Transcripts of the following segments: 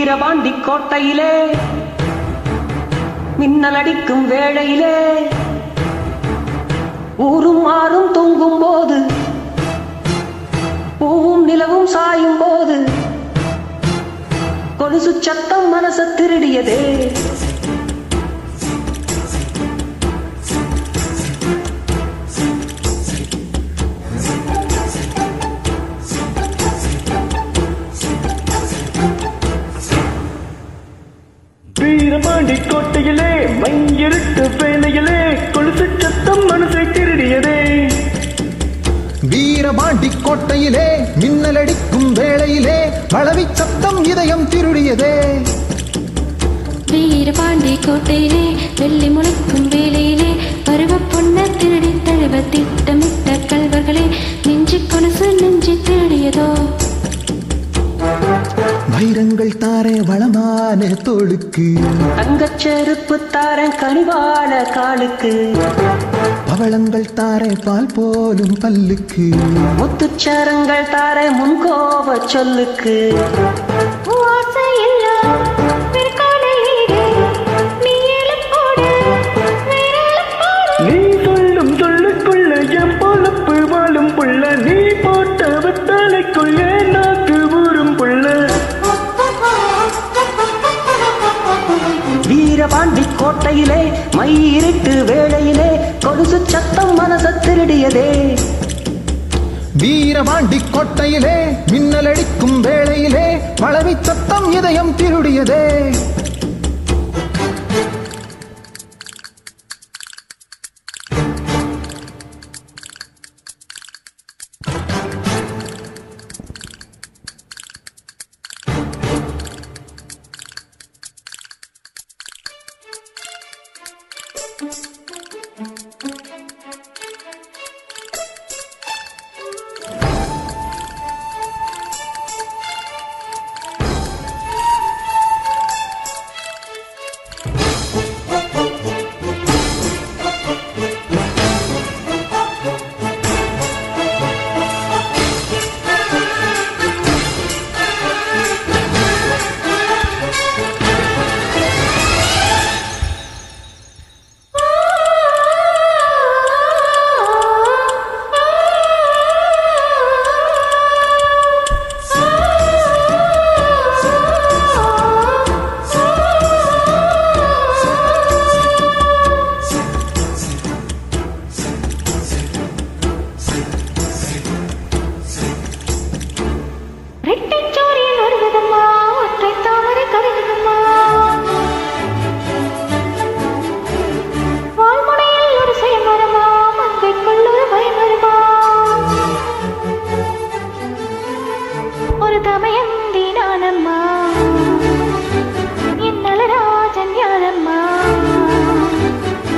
வீரபாண்டி கோட்டையிலே மின்னல் அடிக்கும் வேளையிலே ஊரும் ஆறும் தூங்கும் போது பூவும் நிலவும் சாயும் போது கொலுசு சத்தம் மனச திருடியதே. வீரபாண்டி கோட்டையிலே மையிருட்டு வேலையிலே கொலுசு சத்தம் மனசை திருடியதே. வீரபாண்டி கோட்டையிலே மின்னலடிக்கும் வேளையிலே பழவி சத்தம் இதயம் திருடியதே. வீரபாண்டி கோட்டையிலே வெள்ளி முளைக்கும் வேளையிலே பருவ பொண்ண திருடி தழுவ திட்டமிட்ட கல்வர்களே நெஞ்சு கொலுசு நெஞ்சு திருடியதோ. வைரங்கள் தாரே வளமான தோளுக்கு, தங்கச் செருப்பு தாரன் கனிவான காலுக்கு, பவளங்கள் தாரே பால் போலும் பல்லுக்கு, முத்துச்சரங்கள் தாரே முன்கோப சொல்லுக்கு. நீ சொல்லும் சொல்லுக்குள்ள என் பொழப்பு வாழும் புள்ள, நீ போட்ட வெத்தலைக்குள்ள நாக்கு ஊறும் புள்ள. வீரபாண்டி கோட்டையிலே மையிருட்டு வேளையிலே கொலுசு சத்தம் மனச திருடியதே. வீரபாண்டி கோட்டையிலே மின்னலடிக்கும் வேளையிலே பழவி சத்தம் இதயம் திருடியதே.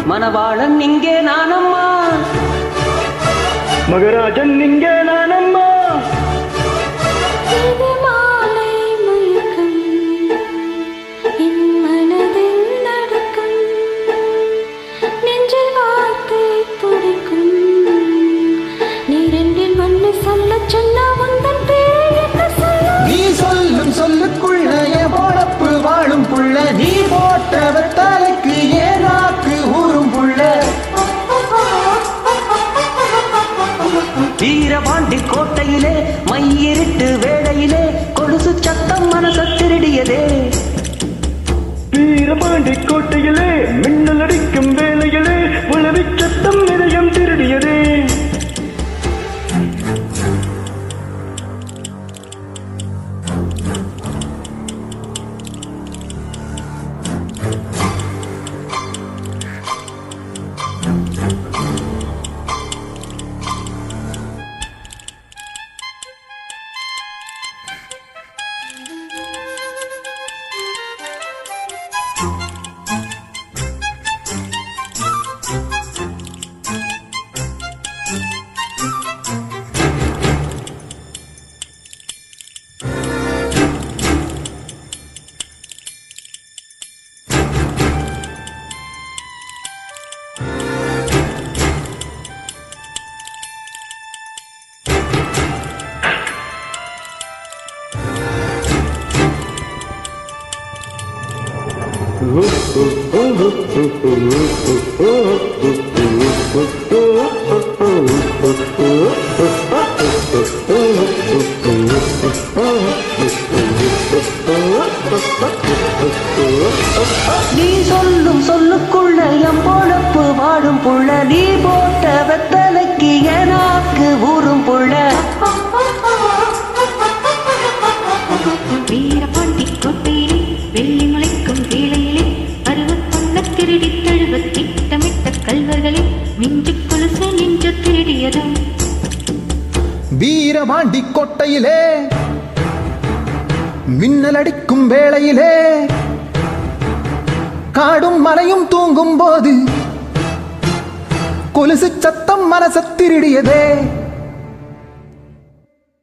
மணவாளன் இங்கே நானம்மா, மகராஜன் இங்கே நானம்மா. நீ சொல்லும் சொல்லுக்குள்ள என் பொழப்பு வாழும் புள்ள, நீ போட்ட வெத்தலைக்கு ஏன் நாக்கு ஊறும் புள்ள. வீரபாண்டி கோட்டையிலே மையிருட்டு வேளையிலே கொலுசு சத்தம் மனச திருடியதே. வீரபாண்டி கோட்டையிலே மின்னல் அடிக்கும் வேலையிலே உளவி சத்தம் இதயம் திருடியதே. நீ சொல்லும் சொல்லுக்குள்ள என் பொழப்பு வாடும் புள்ள நீ போட்ட வெத்தலைக்கு எனக்கு ஊறும் புள்ள வீரபாண்டி கோட்டையிலே வெள்ளி முளைக்கும் வேளையிலே பருவப்பொன்ன திருடி தழுவ திட்டமிட்ட கல்வர்களே மிஞ்சு கொலுசு நின்று திருடியதும் வீரபாண்டி கோட்டையிலே மின்னல் அடிக்கும் வேளையிலே காடும் மலையும் தூங்கும் போது கொலுசு சத்தம் மனச திருடியதே